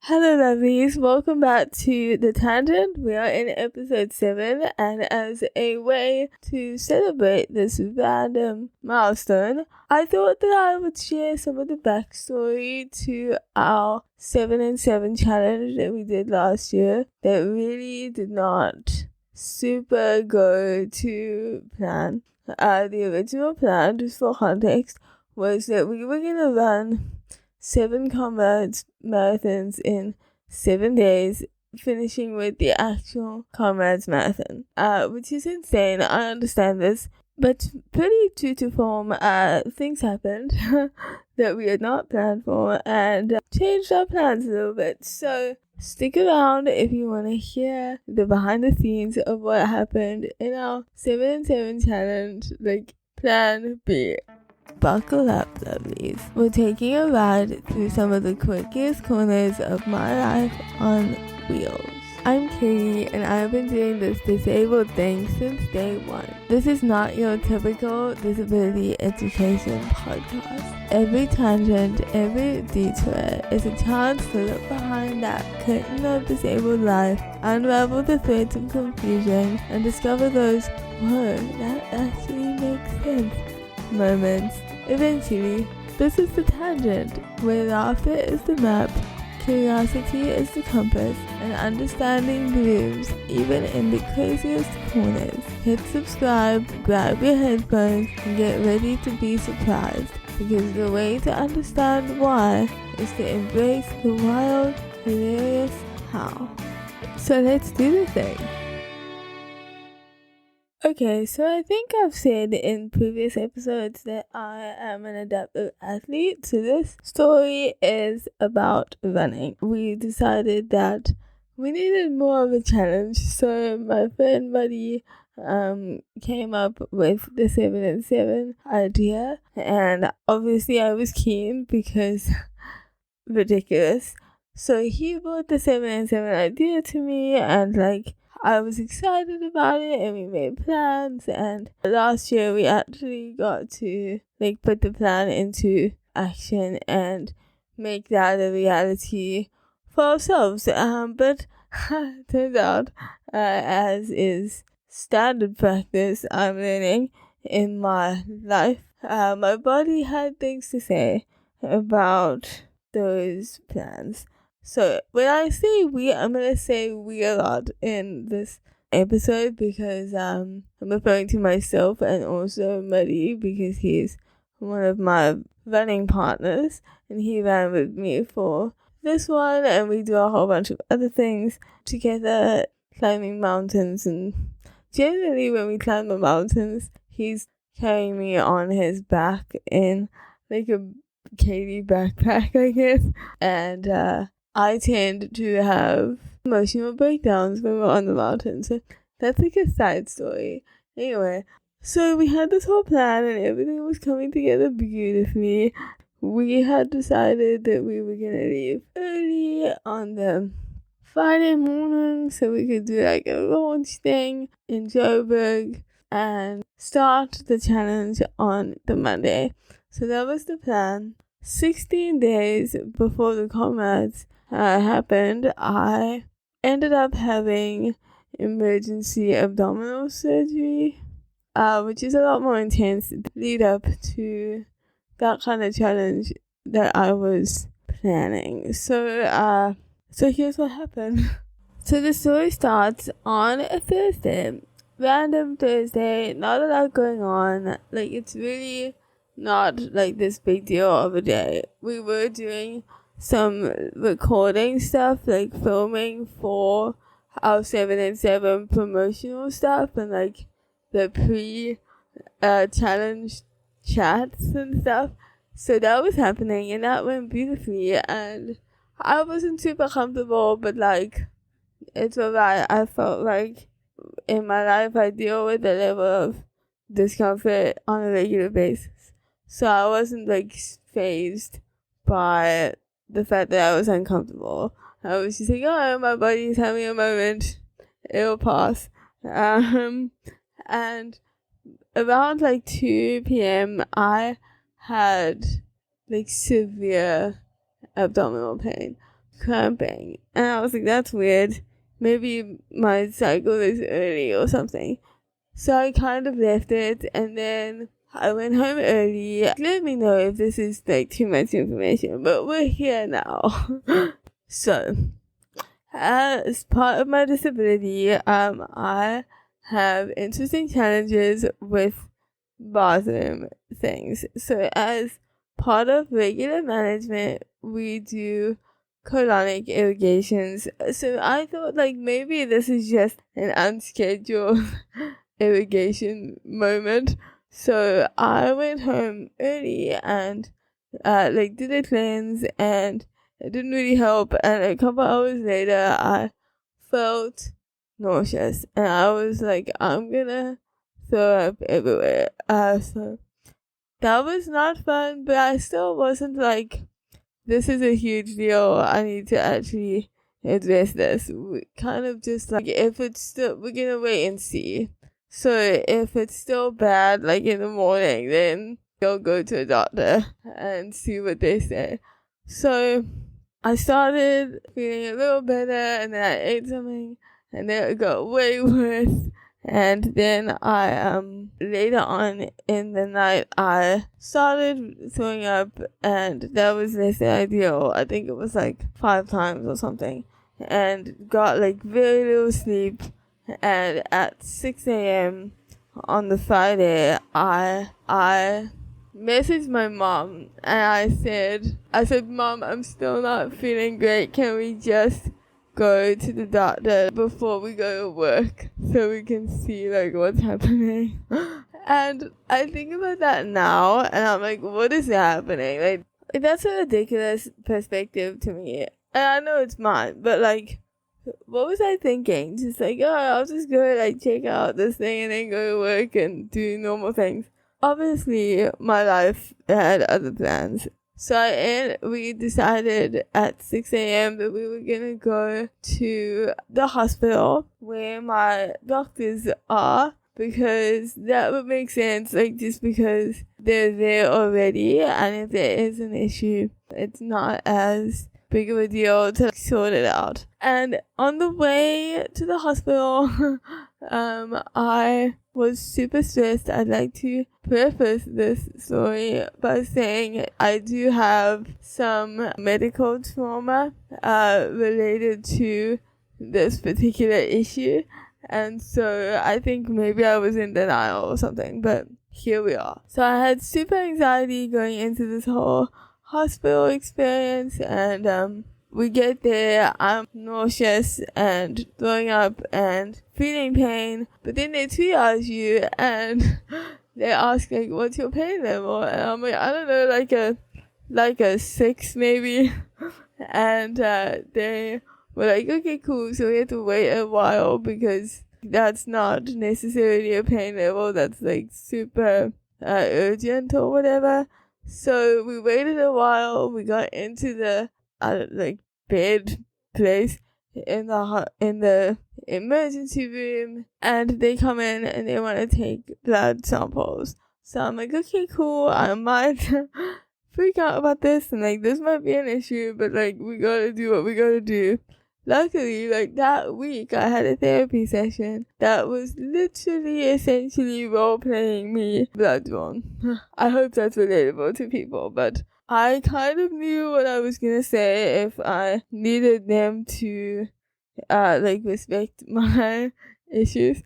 Hello lovelies, welcome back to The Tangent. We are in episode 7, and as a way to celebrate this random milestone, I thought that I would share some of the backstory to our 7 and 7 challenge that we did last year that really did not super go to plan. The original plan, just for context, was that we were going to run 7 Comrades Marathons in 7 days, finishing with the actual Comrades Marathon, which is insane. I understand this, but pretty true to form, things happened that we had not planned for and changed our plans a little bit. So stick around if you want to hear the behind the scenes of what happened in our 7 and 7 challenge, like plan B. Buckle up, lovelies. We're taking a ride through some of the quickest corners of my life on wheels. I'm Katie, and I've been doing this disabled thing since day one. This is not your typical disability education podcast. Every tangent, every detour is a chance to look behind that curtain of disabled life, unravel the threads of confusion, and discover those, whoa, that actually makes sense moments. Eventually, this is The Tangent, where laughter is the map, curiosity is the compass, and understanding blooms even in the craziest corners. Hit subscribe, grab your headphones, and get ready to be surprised, because the way to understand why is to embrace the wild, hilarious how. So let's do the thing. Okay, so I think I've said in previous episodes that I am an adaptive athlete, so this story is about running. We decided that we needed more of a challenge, so my friend Buddy came up with the 7 and 7 idea, and obviously I was keen because ridiculous. So he brought the 7 and 7 idea to me, and I was excited about it, and we made plans, and last year we actually got to put the plan into action and make that a reality for ourselves. But turns out, as is standard practice, I'm learning in my life, my body had things to say about those plans. So when I say we, I'm going to say we a lot in this episode because I'm referring to myself and also Muddy because he's one of my running partners and he ran with me for this one, and we do a whole bunch of other things together, climbing mountains, and generally when we climb the mountains, he's carrying me on his back in a Katie backpack, I guess, and I tend to have emotional breakdowns when we're on the mountain. So that's a side story. Anyway, so we had this whole plan and everything was coming together beautifully. We had decided that we were going to leave early on the Friday morning so we could do a launch thing in Joburg and start the challenge on the Monday. So that was the plan. 16 days before the Comrades happened, I ended up having emergency abdominal surgery, which is a lot more intense lead up to that kind of challenge that I was planning. So here's what happened. So the story starts on a Thursday, random Thursday, not a lot going on. It's really not this big deal of a day. We were doing some recording stuff, filming for our 7 and 7 promotional stuff and the pre-challenge chats and stuff. So that was happening and that went beautifully, and I wasn't super comfortable, but it's alright. I felt like in my life I deal with a level of discomfort on a regular basis, so I wasn't fazed by the fact that I was uncomfortable. I was just oh, my body's having a moment, it'll pass. And around 2 p.m. I had severe abdominal pain. cramping. And I was like, that's weird. Maybe my cycle is early or something. So I kind of left it, and then I went home early. Let me know if this is like too much information, but we're here now. So, as part of my disability, I have interesting challenges with bathroom things. So, as part of regular management, we do colonic irrigations. So I thought like maybe this is just an unscheduled irrigation moment. So I went home early and did a cleanse, and it didn't really help. And a couple hours later, I felt nauseous, and I was like, I'm gonna throw up everywhere. So that was not fun, but I still wasn't like, this is a huge deal. I need to actually address this. We kind of just like, if it's still, we're gonna wait and see. So if it's still bad, like in the morning, then you'll go to a doctor and see what they say. So I started feeling a little better, and then I ate something, and then it got way worse. And then I later on in the night I started throwing up, and that was less than ideal. I think it was like 5 times or something, and got like very little sleep. And at 6 a.m. on the Friday, I messaged my mom, and I said, Mom, I'm still not feeling great. Can we just go to the doctor before we go to work so we can see like what's happening? And I think about that now, and I'm like, what is happening? Like that's a ridiculous perspective to me, and I know it's mine, but like, what was I thinking? Just like, oh, I'll just go like check out this thing and then go to work and do normal things. Obviously, my life had other plans. So we decided at 6 a.m. that we were gonna go to the hospital where my doctors are, because that would make sense, like just because they're there already, and if there is an issue, it's not as big of a deal to sort it out. And on the way to the hospital, I was super stressed. I'd like to preface this story by saying I do have some medical trauma related to this particular issue, and so I think maybe I was in denial or something, but here we are. So I had super anxiety going into this whole hospital experience, and we get there, I'm nauseous and throwing up and feeling pain, but then they triage you and they ask like, what's your pain level? And I'm like, I don't know, like a 6 maybe. And they were like, okay, cool, so we have to wait a while because that's not necessarily a pain level that's like super urgent or whatever. So we waited a while. We got into the bed place in the emergency room, and they come in and they want to take blood samples. So I'm like, okay, cool. I might freak out about this, and like this might be an issue, but like we gotta do what we gotta do. Luckily, like that week, I had a therapy session that was literally essentially role-playing me blood drawn. I hope that's relatable to people, but I kind of knew what I was gonna say if I needed them to, respect my issues.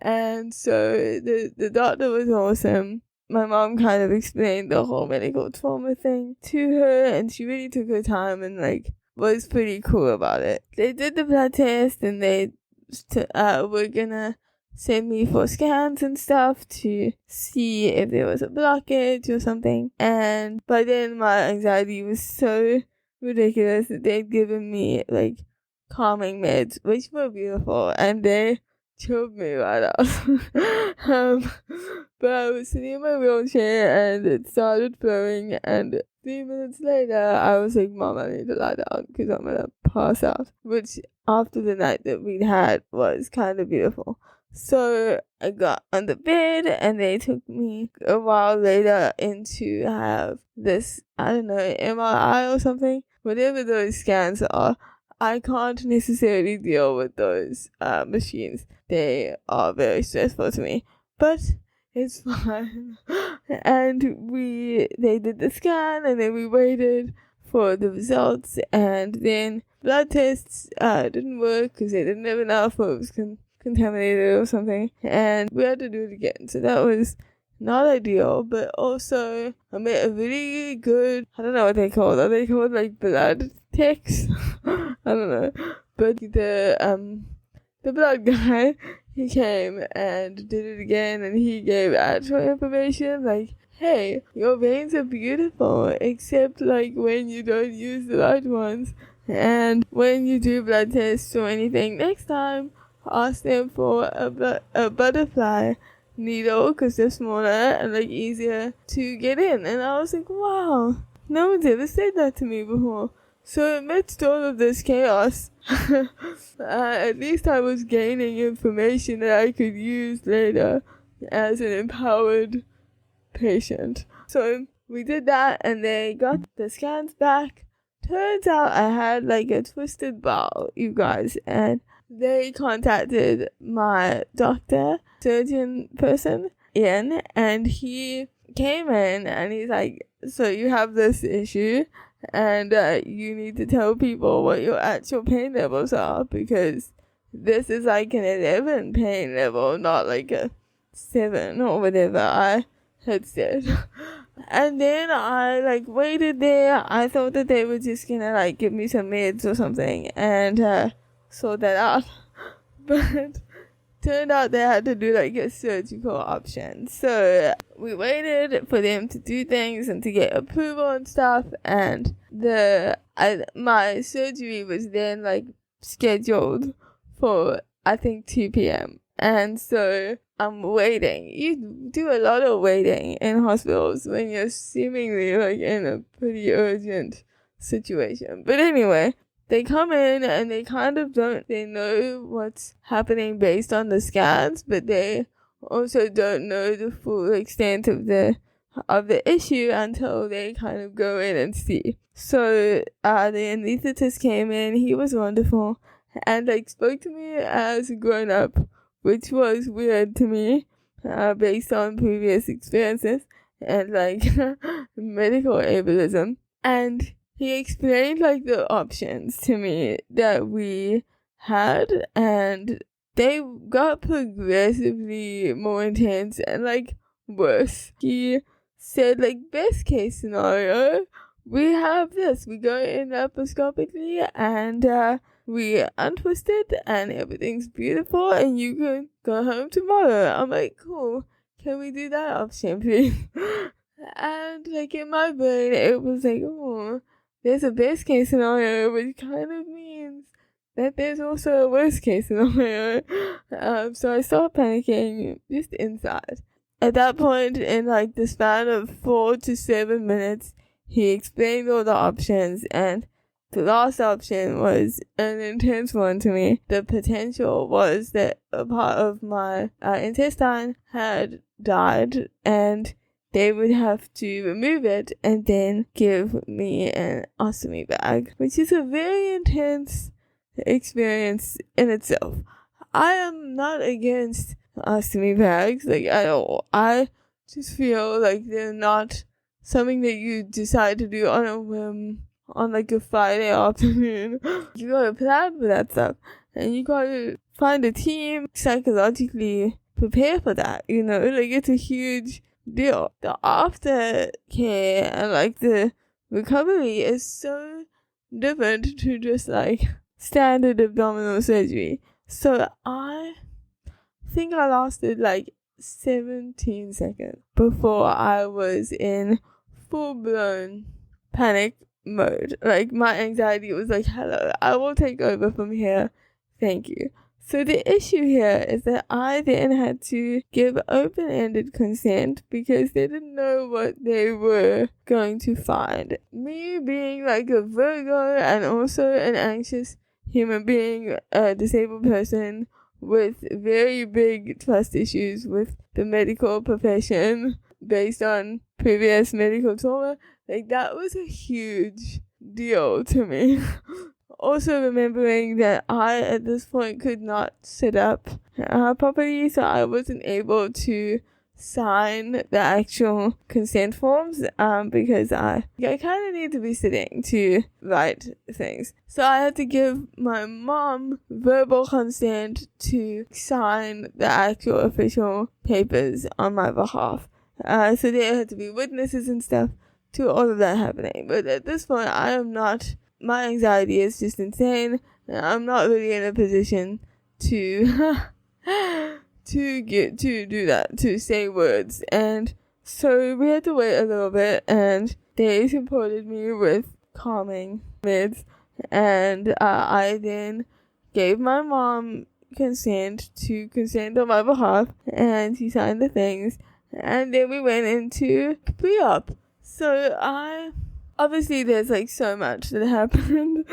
And so the doctor was awesome. My mom kind of explained the whole medical trauma thing to her, and she really took her time and like was pretty cool about it. They did the blood test, and they were gonna send me for scans and stuff to see if there was a blockage or something. And by then my anxiety was so ridiculous that they'd given me like calming meds, which were beautiful, and they chilled me right out. But I was sitting in my wheelchair and it started flowing, and 3 minutes later I was like, Mom, I need to lie down because I'm gonna pass out, which after the night that we'd had was kind of beautiful. So I got on the bed, and they took me a while later in to have this, I don't know, MRI or something. whatever those scans are, I can't necessarily deal with those machines. They are very stressful to me, but it's fine. And they did the scan, and then we waited for the results, and then blood tests didn't work because they didn't have enough, or it was contaminated or something, and we had to do it again. So that was not ideal, but also I met a really good, I don't know what they called. Are they called like blood techs? I don't know. But the blood guy, he came and did it again, and he gave actual information like, hey, your veins are beautiful, except like when you don't use the right ones. And when you do blood tests or anything, next time, ask them for a butterfly needle, because they're smaller and like easier to get in. And I was like, wow, no one's ever said that to me before. So amidst all of this chaos, at least I was gaining information that I could use later as an empowered patient. So we did that, and they got the scans back. Turns out I had like a twisted bowel, you guys, and they contacted my doctor, surgeon person, Ian, and he came in and he's like, so you have this issue, and you need to tell people what your actual pain levels are, because this is like an 11 pain level, not like a 7 or whatever I had said. And then I like waited there. I thought that they were just gonna like give me some meds or something and sort that out. But turned out they had to do like a surgical option. So we waited for them to do things and to get approval and stuff, and my surgery was then like scheduled for I think 2 p.m. And so I'm waiting. You do a lot of waiting in hospitals when you're seemingly like in a pretty urgent situation. But anyway, they come in and they kind of they know what's happening based on the scans, but they also don't know the full extent of the issue until they kind of go in and see. So the anesthetist came in. He was wonderful and like spoke to me as a grown up, which was weird to me based on previous experiences and like medical ableism. And he explained like the options to me that we had, and they got progressively more intense and like worse. He said like, best case scenario, we have this, we go in laparoscopically and we untwist it and everything's beautiful and you can go home tomorrow. I'm like, cool, can we do that option please? And like in my brain it was like, oh, there's a best case scenario, which kind of means that there's also a worst case scenario. So I started panicking just inside. At that point, in like the span of 4 to 7 minutes, he explained all the options, and the last option was an intense one to me. The potential was that a part of my intestine had died, and they would have to remove it and then give me an ostomy bag, which is a very intense experience in itself. I am not against ostomy bags, like at all. I just feel like they're not something that you decide to do on a whim on like a Friday afternoon. You gotta plan for that stuff, and you gotta find a team, psychologically prepare for that, you know, like it's a huge deal. The aftercare and like the recovery is so different to just like standard abdominal surgery. So I think I lasted like 17 seconds before I was in full-blown panic mode. Like my anxiety was like, hello, I will take over from here, thank you. So the issue here is that I then had to give open-ended consent because they didn't know what they were going to find. Me being like a Virgo and also an anxious human being, a disabled person with very big trust issues with the medical profession based on previous medical trauma, like that was a huge deal to me. Also remembering that I, at this point, could not sit up properly, so I wasn't able to sign the actual consent forms because I kind of need to be sitting to write things. So I had to give my mom verbal consent to sign the actual official papers on my behalf. So there had to be witnesses and stuff to all of that happening. But at this point, my anxiety is just insane, and I'm not really in a position to do that, to say words. And so we had to wait a little bit, and they supported me with calming meds, and I then gave my mom consent on my behalf, and she signed the things, and then we went into pre-op. So obviously there's like so much that happened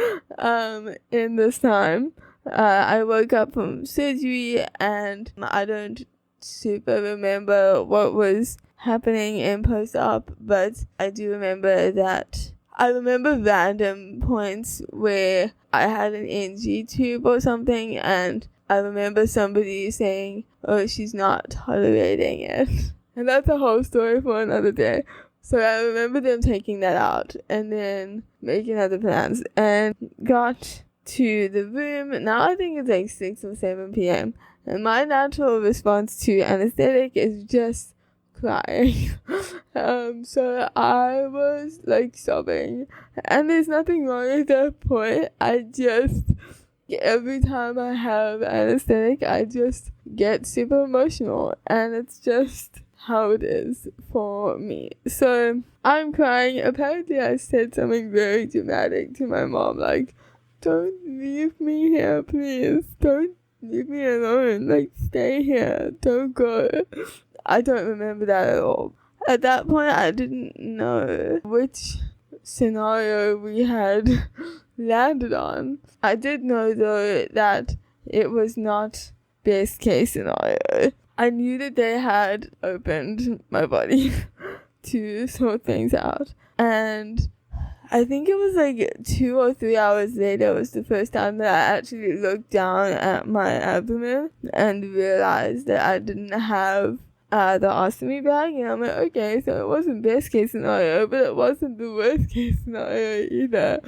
in this time. I woke up from surgery and I don't super remember what was happening in post-op, but I do remember that I remember random points where I had an NG tube or something, and I remember somebody saying, "Oh, she's not tolerating it." And that's a whole story for another day. So I remember them taking that out and then making other plans, and got to the room. Now I think it's like 6 or 7 p.m. and my natural response to anesthetic is just crying. So I was like sobbing, and there's nothing wrong at that point. Every time I have anesthetic, I just get super emotional, and it's just how it is for me. So I'm crying. Apparently I said something very dramatic to my mom, like, "Don't leave me here, please. Don't leave me alone. Like, stay here. Don't go." I don't remember that at all. At that point, I didn't know which scenario we had landed on. I did know, though, that it was not best case scenario. I knew that they had opened my body to sort things out. And I think it was like 2 or 3 hours later was the first time that I actually looked down at my abdomen and realized that I didn't have the ostomy bag. And I'm like, okay, so it wasn't best case scenario, but it wasn't the worst case scenario either.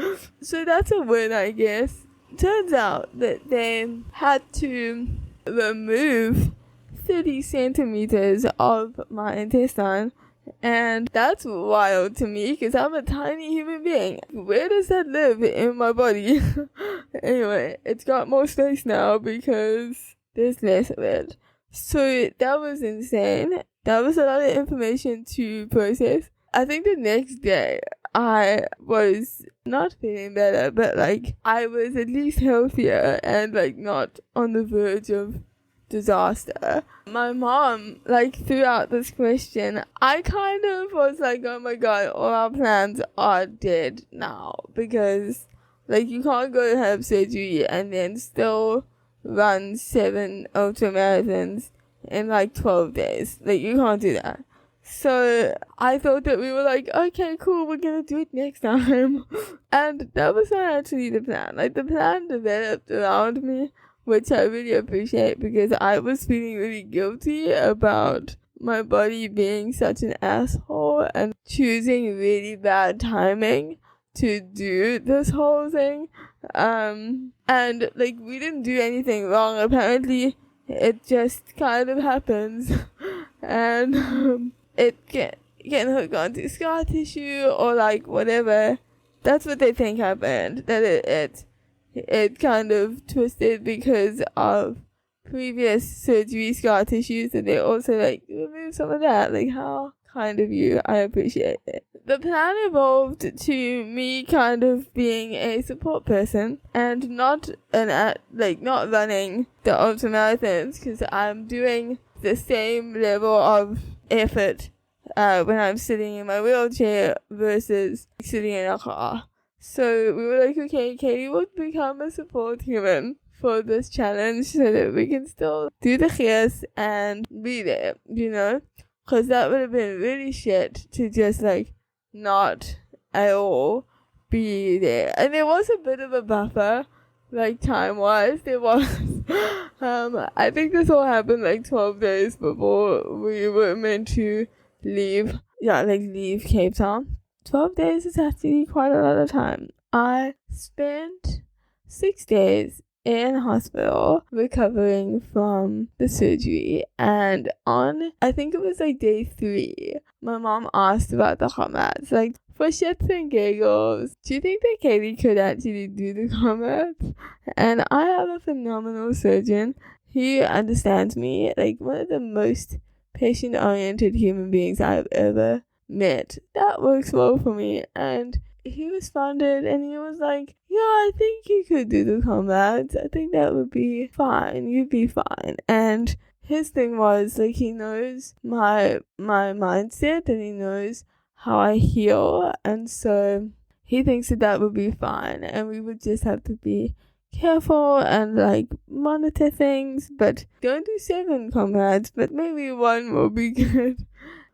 So that's a win, I guess. Turns out that they had to remove 30 centimeters of my intestine, and that's wild to me because I'm a tiny human being. Where does that live in my body? Anyway, it's got more space now because there's less of it. So that was insane. That was a lot of information to process. I think the next day I was not feeling better, but like I was at least healthier and like not on the verge of disaster. My mom threw out this question. I kind of was like, oh my god, all our plans are dead now, because you can't go to have surgery and then still run 7 ultra marathons in 12 days. You can't do that. So I thought that we were okay, cool, we're gonna do it next time. And that was not actually the plan. The plan developed around me, which I really appreciate, because I was feeling really guilty about my body being such an asshole and choosing really bad timing to do this whole thing. And we didn't do anything wrong. Apparently it just kind of happens. And it can hook onto scar tissue or whatever. That's what they think happened. That it kind of twisted because of previous surgery scar tissues, and they also remove some of that. How kind of you. I appreciate it. The plan evolved to me kind of being a support person and not running the ultra marathons, because I'm doing the same level of effort when I'm sitting in my wheelchair versus sitting in a car. So we were okay, Katie will become a support human for this challenge so that we can still do the khiyas and be there, because that would have been really shit to just not at all be there. And there was a bit of a buffer, like time-wise. There was. I think this all happened like 12 days before we were meant to leave. Yeah, like leave Cape Town. 12 days is actually quite a lot of time. I spent 6 days in hospital recovering from the surgery, and on, I think it was like day 3, my mom asked about the Comrades, like, for shits and giggles, do you think that Katie could actually do the Comrades? And I have a phenomenal surgeon. He understands me, like one of the most patient-oriented human beings I've ever met. That works well for me. And he responded and he was like, yeah, I think you could do the Comrades. I think that would be fine. You'd be fine. And his thing was, like, he knows my mindset and he knows how I heal. And so he thinks that would be fine. And we would just have to be careful and, like, monitor things. But don't do 7 Comrades, but maybe 1 will be good.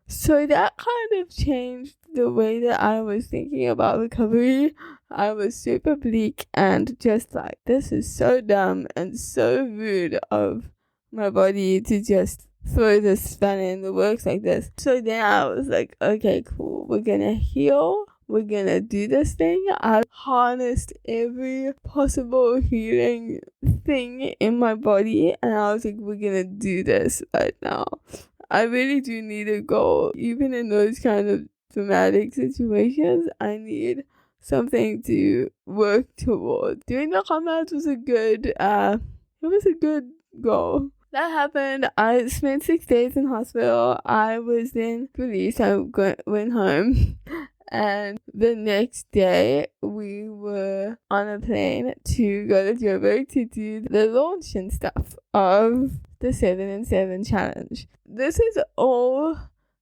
So that kind of changed the way that I was thinking about recovery. I was super bleak and just like, this is so dumb and so rude of my body to just throw this spanner in the works like this. So then I was like, okay, cool. We're gonna heal. We're gonna do this thing. I harnessed every possible healing thing in my body and I was like, we're gonna do this right now. I really do need a goal. Even in those kind of dramatic situations, I need something to work towards. Doing the Comrades was a good goal. That happened. I spent 6 days in hospital. I was then released. I went home. And the next day, we were on a plane to go to Joburg to do the launch and stuff of the 7 and 7 challenge. This is all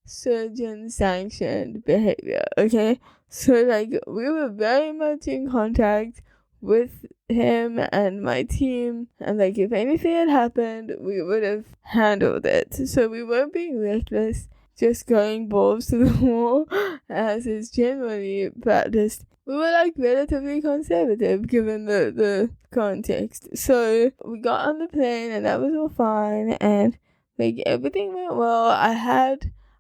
surgeon sanctioned behavior, okay? So, like, we were very much in contact with him and my team, and, like, if anything had happened, we would have handled it. So we weren't being reckless, just going balls to the wall, as is generally practiced. We were, like, relatively conservative given the context. So we got on the plane and that was all fine and, like, everything went well.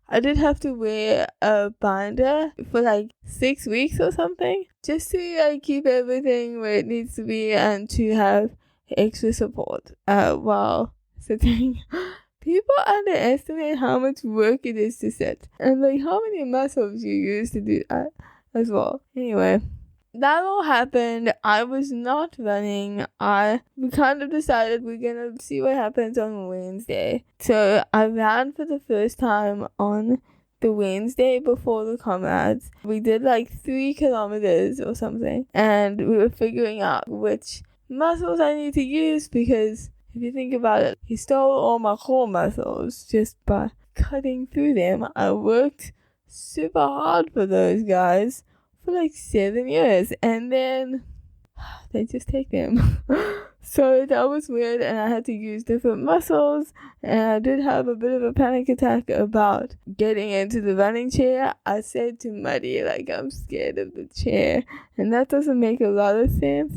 I did have to wear a binder for like 6 weeks or something, just to, like, keep everything where it needs to be and to have extra support while sitting. People underestimate how much work it is to sit and, like, how many muscles you use to do that as well. Anyway, that all happened. I was not running. We kind of decided we're gonna see what happens on Wednesday. So I ran for the first time on the Wednesday before the Comrades. We did like 3 kilometers or something, and we were figuring out which muscles I need to use, because if you think about it, he stole all my core muscles just by cutting through them. I worked super hard for those guys for like 7 years, and then they just take them. So that was weird, and I had to use different muscles, and I did have a bit of a panic attack about getting into the running chair. I said to Muddy, like, I'm scared of the chair, and that doesn't make a lot of sense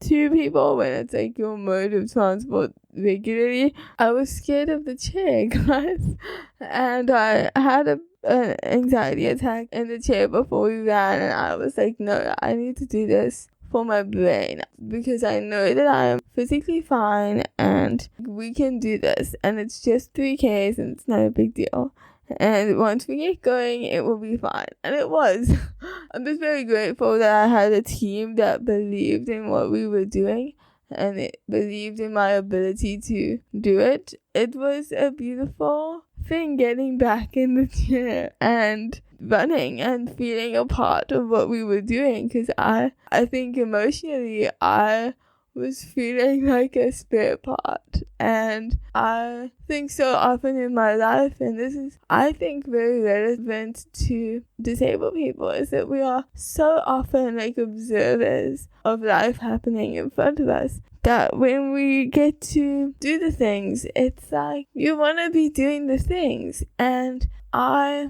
to people when it's like your mode of transport regularly. I was scared of the chair, guys, and I had an anxiety attack in the chair before we ran, and I was like, no, I need to do this for my brain, because I know that I am physically fine and we can do this, and it's just 3Ks and it's not a big deal, and once we get going it will be fine. And it was. I'm just very grateful that I had a team that believed in what we were doing and it believed in my ability to do it. It was a beautiful thing getting back in the chair and running and feeling a part of what we were doing, because I think emotionally I was feeling like a spare part. And I think so often in my life, and this is, I think, very relevant to disabled people, is that we are so often like observers of life happening in front of us, that when we get to do the things, it's like you want to be doing the things. And I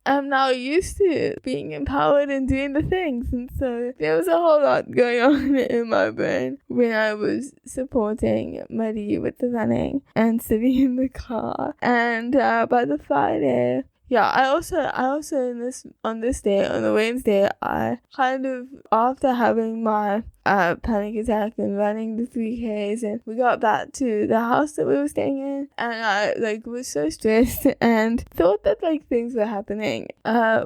I'm now used to being empowered and doing the things. And so there was a whole lot going on in my brain when I was supporting Muddy with the running and sitting in the car. And by the Friday, yeah, I also on the Wednesday, I kind of, after having my panic attack and running the 3Ks, and we got back to the house that we were staying in, and I was so stressed and thought that things were happening.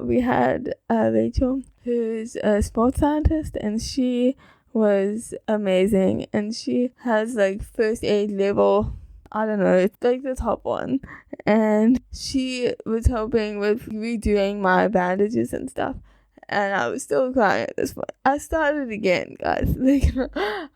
We had Rachel, who's a sports scientist, and she was amazing, and she has first aid level, I don't know, it's the top one. And she was helping with redoing my bandages and stuff. And I was still crying at this point. I started again, guys.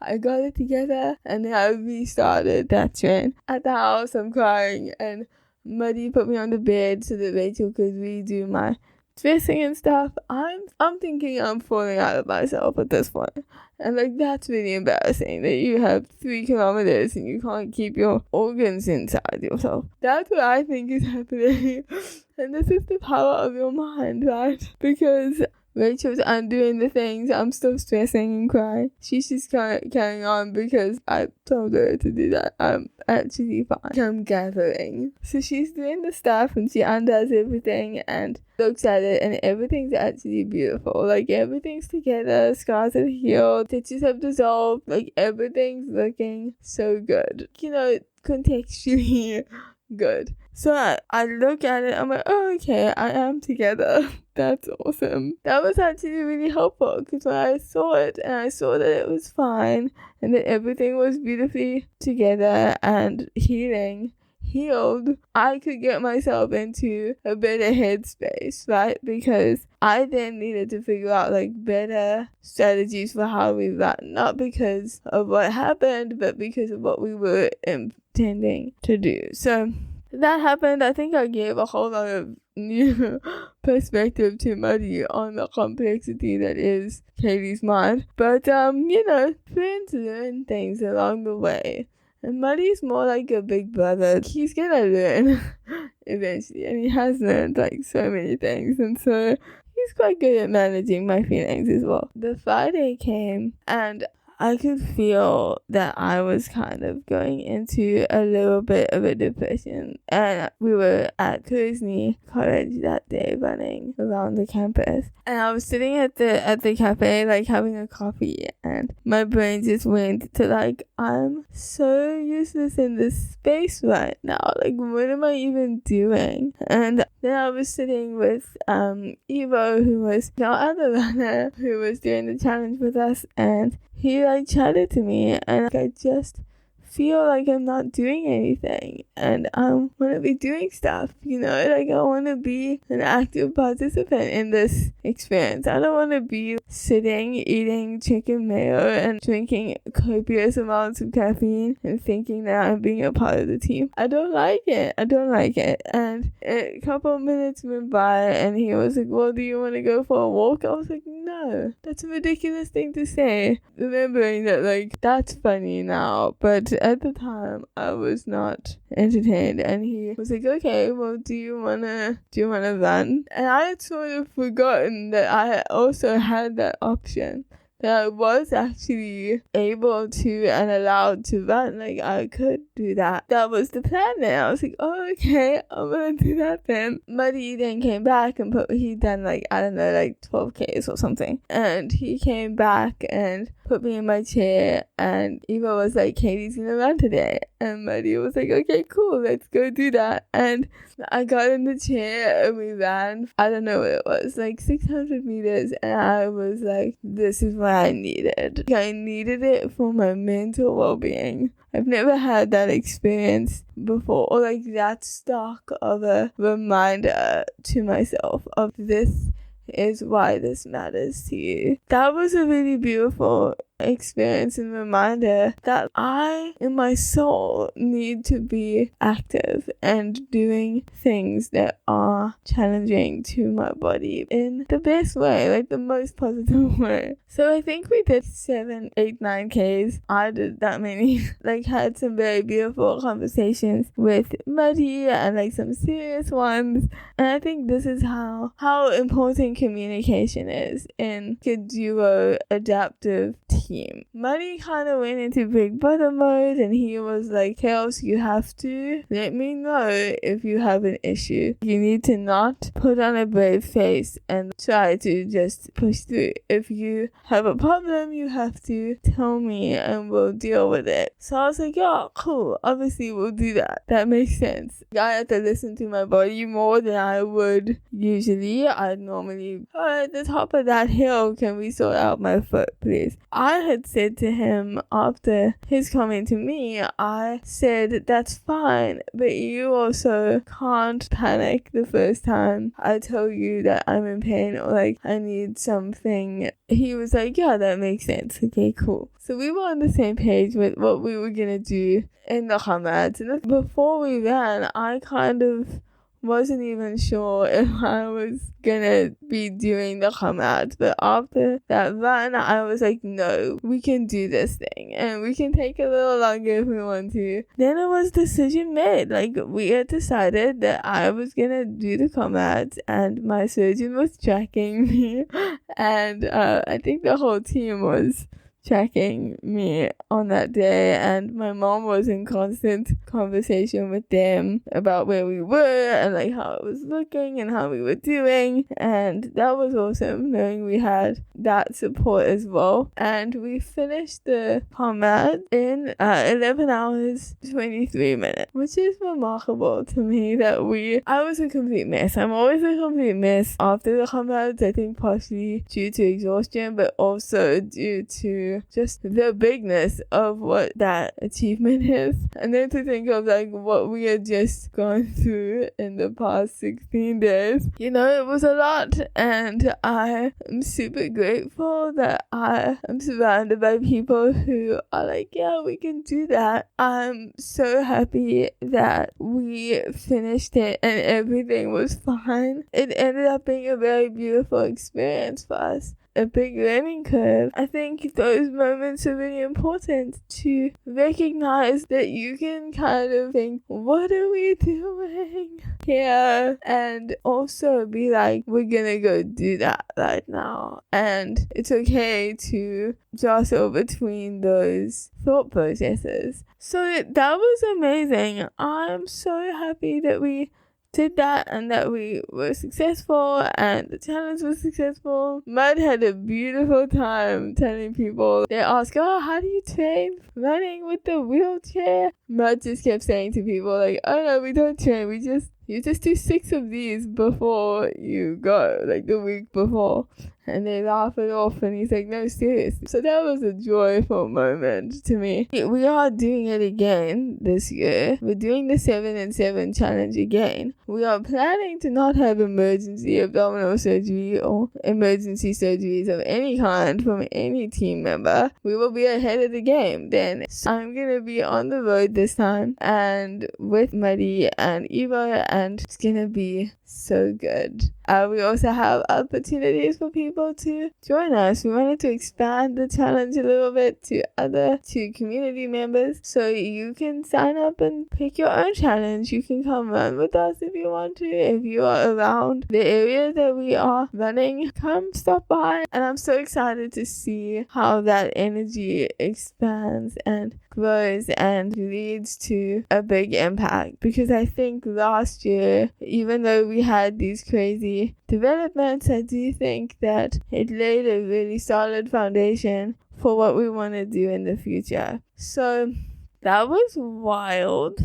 I got it together and then I restarted that trend. At the house, I'm crying, and Muddy put me on the bed so that Rachel could redo my dressing and stuff. I'm thinking I'm falling out of myself at this point. And that's really embarrassing that you have 3 kilometers and you can't keep your organs inside yourself. That's what I think is happening. And this is the power of your mind, right? Because Rachel's undoing the things, I'm still stressing and crying. She's just carrying on because I told her to do that. I'm actually fine. I'm gathering. So she's doing the stuff and she undoes everything and looks at it, and everything's actually beautiful. Everything's together, scars have healed, stitches have dissolved, everything's looking so good. Contextually good. So I look at it, I'm like, oh, okay, I am together. That's awesome. That was actually really helpful, because when I saw it and I saw that it was fine and that everything was beautifully together and healed, I could get myself into a better headspace, right? Because I then needed to figure out better strategies for how we run, not because of what happened, but because of what we were intending to do. So that happened. I think I gave a whole lot of new perspective to Muddy on the complexity that is Katie's mind. But friends learn things along the way. And Muddy's more like a big brother. He's gonna learn eventually, and he has learned so many things, and so he's quite good at managing my feelings as well. The Friday came, and I could feel that I was kind of going into a little bit of a depression, and we were at Comrades College that day running around the campus, and I was sitting at the cafe having a coffee, and my brain just went to I'm so useless in this space right now, what am I even doing? And then I was sitting with Evo, who was our other runner who was doing the challenge with us, and he chatted to me, and I just feel I'm not doing anything, and I want to be doing stuff, I want to be an active participant in this experience. I don't want to be sitting, eating chicken mayo and drinking copious amounts of caffeine and thinking that I'm being a part of the team. I don't like it. And a couple of minutes went by, and he was like, well, do you want to go for a walk? I was like, no, that's a ridiculous thing to say, remembering that that's funny now, but at the time I was not entertained. And he was like, okay, well, do you wanna run? And I had sort of forgotten that I also had that option, that I was actually able to and allowed to run. I could do that. That was the plan then. I was like, oh, okay, I'm gonna do that then. Muddy then came back and he'd done 12Ks or something. And he came back and put me in my chair, and Eva was like, Katie's gonna run today. And Muddy was like, okay, cool, let's go do that. And I got in the chair and we ran, I don't know what it was, 600 meters, and I was like, this is what I needed. I needed it for my mental well-being. I've never had that experience before, or that stark of a reminder to myself of this is why this matters to you. That was a really beautiful experience and reminder that I, in my soul, need to be active and doing things that are challenging to my body in the best way, like the most positive way. So I think we did 7, 8, 9 Ks. I did that many. Like, had some very beautiful conversations with Muddy and like some serious ones. And I think this is how important communication is in a duo adaptive team. Muddy kind of went into big brother mode, and he was like, Kels, you have to let me know if you have an issue. You need to not put on a brave face and try to just push through. If you have a problem, you have to tell me and we'll deal with it. So I was like, yeah, cool. Obviously, we'll do that. That makes sense. I had to listen to my body more than I would usually. I'd normally, at the top of that hill, can we sort out my foot, please? I had said to him after his comment to me, I said, that's fine, but you also can't panic the first time I tell you that I'm in pain or like I need something. He was like, yeah, that makes sense. Okay, cool. So we were on the same page with what we were gonna do in the Comrades. And before we ran, I kind of wasn't even sure if I was gonna be doing the Comrades, but after that run, I was like, no, we can do this thing, and we can take a little longer if we want to. Then it was decision made. Like, we had decided that I was gonna do the Comrades, and my surgeon was tracking me, and I think the whole team was tracking me on that day, and my mom was in constant conversation with them about where we were and like how it was looking and how we were doing, and that was awesome knowing we had that support as well. And we finished the combat in 11 hours 23 minutes, which is remarkable to me. That I was a complete mess. I'm always a complete mess after the combats. I think partially due to exhaustion, but also due to just the bigness of what that achievement is. And then to think of like what we had just gone through in the past 16 days, you know, it was a lot. And I am super grateful that I am surrounded by people who are like, yeah, we can do that. I'm so happy that we finished it and everything was fine. It ended up being a very beautiful experience for us. A big learning curve. I think those moments are really important to recognize that you can kind of think, what are we doing here? And also be like, we're gonna go do that right now. And it's okay to jostle between those thought processes. So that was amazing. I'm so happy that we did that and that we were successful and the challenge was successful. Mud had a beautiful time telling people. They ask, oh, how do you train running with the wheelchair? Mud just kept saying to people like, oh no, we don't train, you just do 6 of these before you go, like the week before. And they laugh it off, and he's like, no, seriously. So that was a joyful moment to me. We are doing it again this year. We're doing the 7 and 7 challenge again. We are planning to not have emergency abdominal surgery or emergency surgeries of any kind from any team member. We will be ahead of the game then. So I'm going to be on the road this time and with Muddy and Eva, and it's going to be so good. We also have opportunities for people to join us. We wanted to expand the challenge a little bit to community members, so you can sign up and pick your own challenge. You can come run with us if you want to. If you are around the area that we are running, come stop by. And I'm so excited to see how that energy expands and grows and leads to a big impact, because I think last year, even though we had these crazy developments, I do think that it laid a really solid foundation for what we want to do in the future. So that was wild.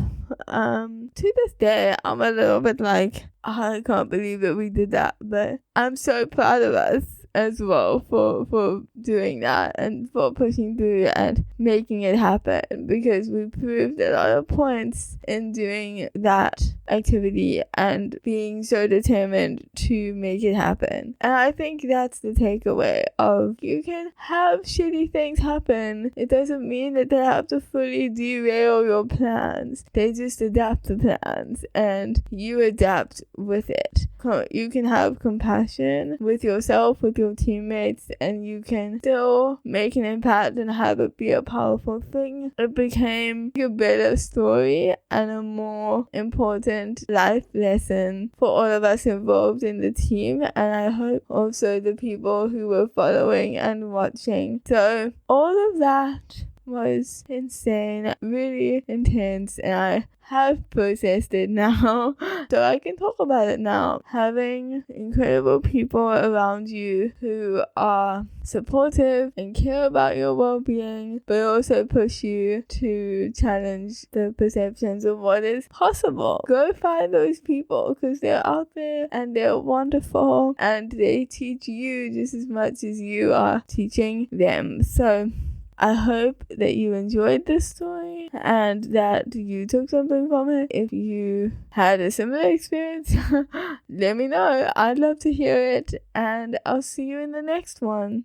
To this day, I'm a little bit like, I can't believe that we did that, but I'm so proud of us. as well for doing that and for pushing through and making it happen, because we proved a lot of points in doing that activity and being so determined to make it happen. And I think that's the takeaway of, you can have shitty things happen. It doesn't mean that they have to fully derail your plans. They just adapt the plans and you adapt with it. You can have compassion with yourself, with your teammates, and you can still make an impact and have it be a powerful thing. It became a better story and a more important life lesson for all of us involved in the team, and I hope also the people who were following and watching. So all of that was insane, really intense, and I have processed it now, so I can talk about it now. Having incredible people around you who are supportive and care about your well-being, but also push you to challenge the perceptions of what is possible. Go find those people, because they're out there and they're wonderful and they teach you just as much as you are teaching them. So I hope that you enjoyed this story and that you took something from it. If you had a similar experience, let me know. I'd love to hear it, and I'll see you in the next one.